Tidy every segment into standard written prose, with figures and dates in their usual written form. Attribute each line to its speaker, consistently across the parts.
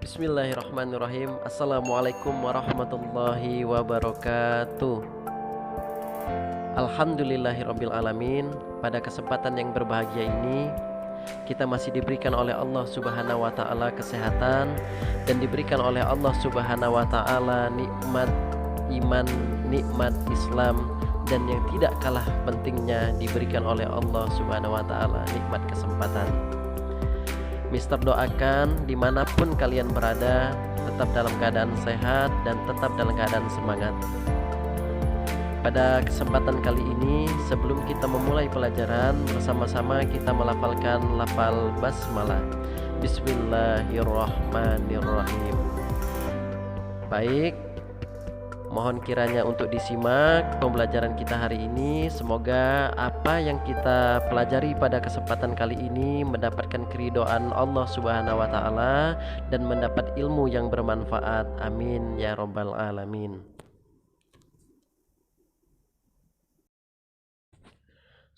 Speaker 1: Bismillahirrahmanirrahim. Assalamualaikum warahmatullahi wabarakatuh. Alhamdulillahirabbil alamin. Pada kesempatan yang berbahagia ini, kita masih diberikan oleh Allah Subhanahu wa taala kesehatan dan diberikan oleh Allah Subhanahu wa taala nikmat iman, nikmat Islam, dan yang tidak kalah pentingnya diberikan oleh Allah Subhanahu wa taala nikmat kesempatan. Mister doakan dimanapun kalian berada, tetap dalam keadaan sehat dan tetap dalam keadaan semangat. Pada kesempatan kali ini, sebelum kita memulai pelajaran, bersama-sama kita melafalkan lafal basmalah. Bismillahirrahmanirrahim. Baik, mohon kiranya untuk disimak pembelajaran kita hari ini. Semoga apa yang kita pelajari pada kesempatan kali ini mendapatkan keridhaan Allah Subhanahu wa taala dan mendapat ilmu yang bermanfaat. Amin ya rabbal alamin.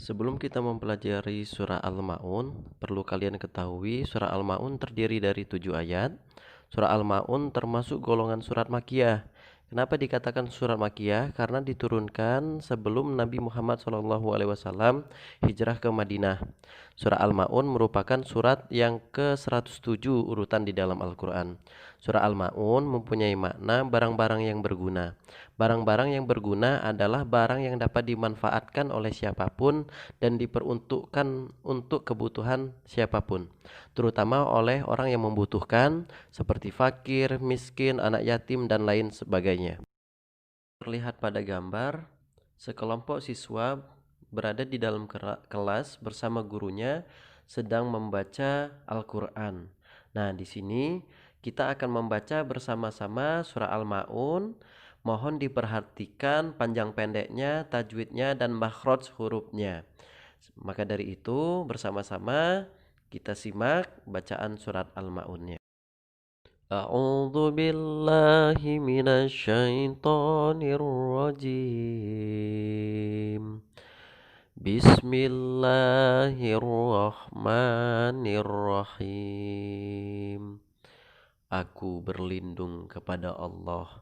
Speaker 1: Sebelum kita mempelajari surah Al-Ma'un, perlu kalian ketahui surah Al-Ma'un terdiri dari 7 ayat. Surah Al-Ma'un termasuk golongan surat Makkiyah. Kenapa dikatakan surat Makkiyah? Karena diturunkan sebelum Nabi Muhammad SAW hijrah ke Madinah. Surah Al-Ma'un merupakan surat yang ke-107 urutan di dalam Al-Quran. Surah Al-Ma'un mempunyai makna barang-barang yang berguna. Barang-barang yang berguna adalah barang yang dapat dimanfaatkan oleh siapapun dan diperuntukkan untuk kebutuhan siapapun, terutama oleh orang yang membutuhkan seperti fakir, miskin, anak yatim, dan lain sebagainya. Terlihat pada gambar, sekelompok siswa berada di dalam kelas bersama gurunya sedang membaca Al-Quran. Nah, di sini kita akan membaca bersama-sama surah Al-Ma'un. Mohon diperhatikan panjang pendeknya, tajwidnya, dan makhraj hurufnya. Maka dari itu, bersama-sama kita simak bacaan surat Al-Ma'unnya. A'udzu billahi minasyaitonir rajim. Bismillahirrahmanirrahim. Aku berlindung kepada Allah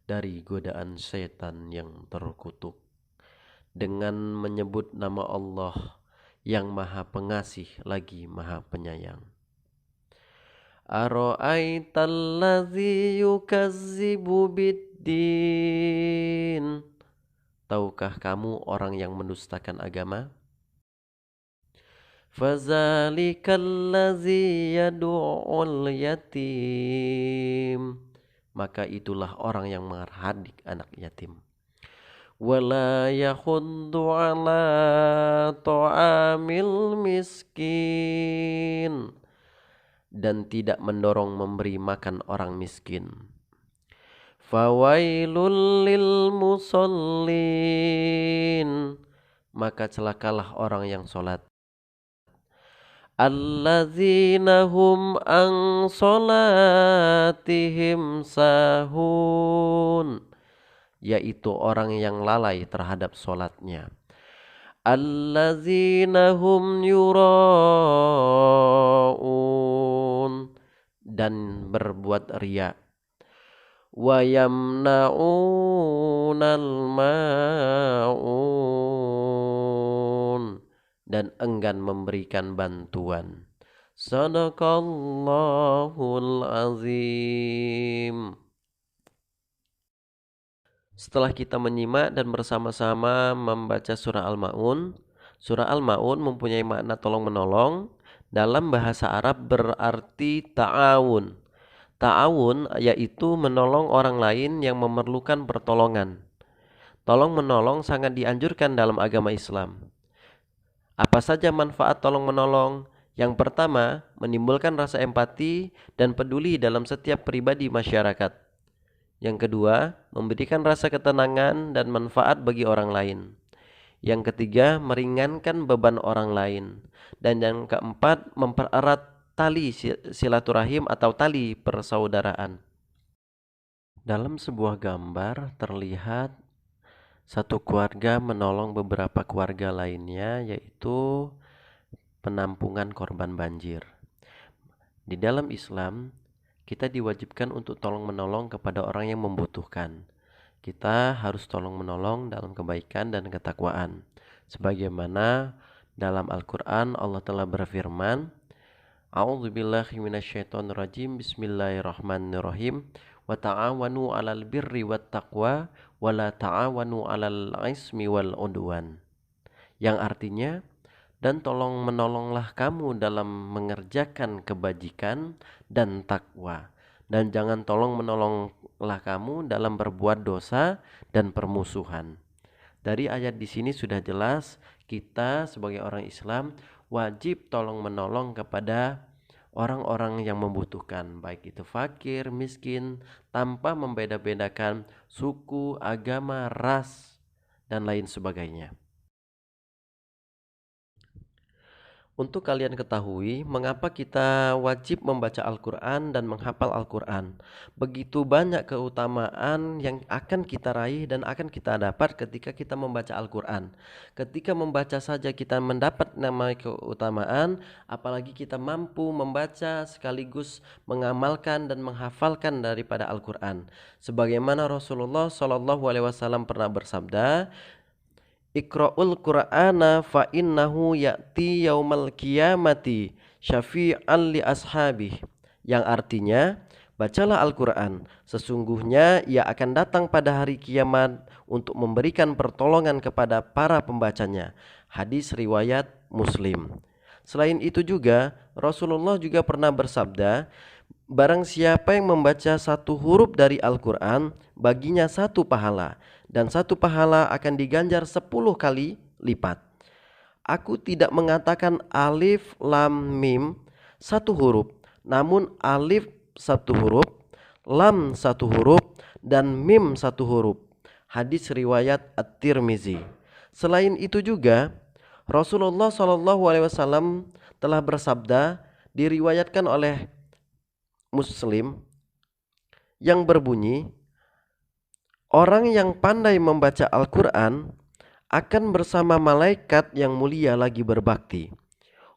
Speaker 1: dari godaan setan yang terkutuk dengan menyebut nama Allah yang Maha Pengasih lagi Maha Penyayang. Ara'aital ladzi yukazzibu biddin. Tahukah kamu orang yang mendustakan agama? Fazalikal ladzi yad'ul yatim. Maka itulah orang yang menghardik anak yatim. Wala yakhuddu ala ta'amil miskin. Dan tidak mendorong memberi makan orang miskin. Fawailul lil musallin. Maka celakalah orang yang sholat. Alladzina hum an sholatihim sahun. Yaitu orang yang lalai terhadap sholatnya. Alladzina hum yura'un. Dan berbuat riya. Wa yamna'unal ma'un. Dan enggan memberikan bantuan. Sadaqallahul azim. Setelah kita menyimak dan bersama-sama membaca surah Al-Ma'un, surah Al-Ma'un mempunyai makna tolong-menolong. Dalam bahasa Arab berarti ta'awun. Ta'awun yaitu menolong orang lain yang memerlukan pertolongan. Tolong-menolong sangat dianjurkan dalam agama Islam. Apa saja manfaat tolong-menolong? Yang pertama, menimbulkan rasa empati dan peduli dalam setiap pribadi masyarakat. Yang kedua, memberikan rasa ketenangan dan manfaat bagi orang lain. Yang ketiga, meringankan beban orang lain. Dan yang keempat, mempererat tali silaturahim atau tali persaudaraan. Dalam sebuah gambar terlihat satu keluarga menolong beberapa keluarga lainnya, yaitu penampungan korban banjir. Di dalam Islam, kita diwajibkan untuk tolong-menolong kepada orang yang membutuhkan. Kita harus tolong-menolong dalam kebaikan dan ketakwaan. Sebagaimana dalam Al-Quran Allah telah berfirman, A'udzubillahi minasyaitonirrajim. Bismillahirrahmanirrahim. Wa ta'awanu 'alal birri wat taqwa wa la ta'awanu 'alal ismi wal udwan. Yang artinya, dan tolong menolonglah kamu dalam mengerjakan kebajikan dan takwa. Dan jangan tolong menolonglah kamu dalam berbuat dosa dan permusuhan. Dari ayat di sini sudah jelas kita sebagai orang Islam wajib tolong menolong kepada orang-orang yang membutuhkan, baik itu fakir, miskin, tanpa membeda-bedakan suku, agama, ras, dan lain sebagainya. Untuk kalian ketahui, mengapa kita wajib membaca Al-Quran dan menghafal Al-Quran. Begitu banyak keutamaan yang akan kita raih dan akan kita dapat ketika kita membaca Al-Quran. Ketika membaca saja kita mendapat nama keutamaan, apalagi kita mampu membaca sekaligus mengamalkan dan menghafalkan daripada Al-Quran. Sebagaimana Rasulullah SAW pernah bersabda, Iqra'ul Qur'ana fa innahu ya'ti yaumal qiyamati syafi'an li ashabih. Yang artinya, bacalah Al-Quran, sesungguhnya ia akan datang pada hari kiamat untuk memberikan pertolongan kepada para pembacanya. Hadis riwayat Muslim. Selain itu juga, Rasulullah juga pernah bersabda, barang siapa yang membaca satu huruf dari Al-Quran, baginya satu pahala, dan satu pahala akan diganjar 10 kali lipat. Aku tidak mengatakan alif, lam, mim satu huruf, namun alif satu huruf, lam satu huruf, dan mim satu huruf. Hadis riwayat At-Tirmizi. Selain itu juga, Rasulullah SAW telah bersabda, diriwayatkan oleh Muslim, yang berbunyi, orang yang pandai membaca Al-Quran akan bersama malaikat yang mulia lagi berbakti.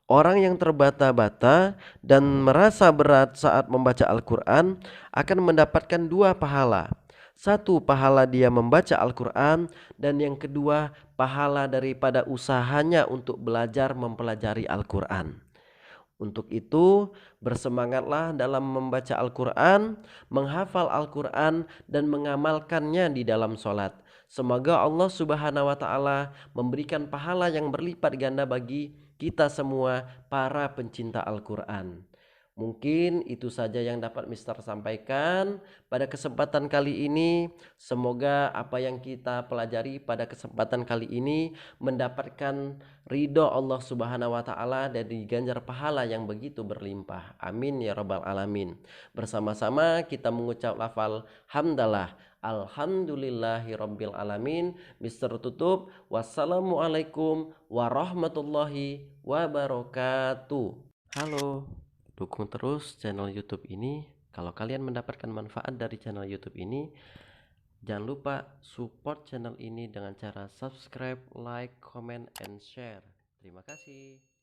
Speaker 1: Orang yang terbata-bata dan merasa berat saat membaca Al-Quran akan mendapatkan 2 pahala. Satu, pahala dia membaca Al-Quran, dan yang kedua, pahala daripada usahanya untuk belajar mempelajari Al-Quran. Untuk itu, bersemangatlah dalam membaca Al-Quran, menghafal Al-Quran, dan mengamalkannya di dalam sholat. Semoga Allah Subhanahu wa Ta'ala memberikan pahala yang berlipat ganda bagi kita semua, para pencinta Al-Quran. Mungkin itu saja yang dapat Mister sampaikan pada kesempatan kali ini. Semoga apa yang kita pelajari pada kesempatan kali ini mendapatkan ridho Allah Subhanahu wa Ta'ala dan diganjar pahala yang begitu berlimpah. Amin ya rabbal alamin. Bersama-sama kita mengucap lafal hamdalah. Alhamdulillahi rabbil alamin. Mister tutup. Wassalamualaikum warahmatullahi wabarakatuh. Halo, dukung terus channel YouTube ini. Kalau kalian mendapatkan manfaat dari channel YouTube ini, jangan lupa support channel ini dengan cara subscribe, like, comment, and share. Terima kasih.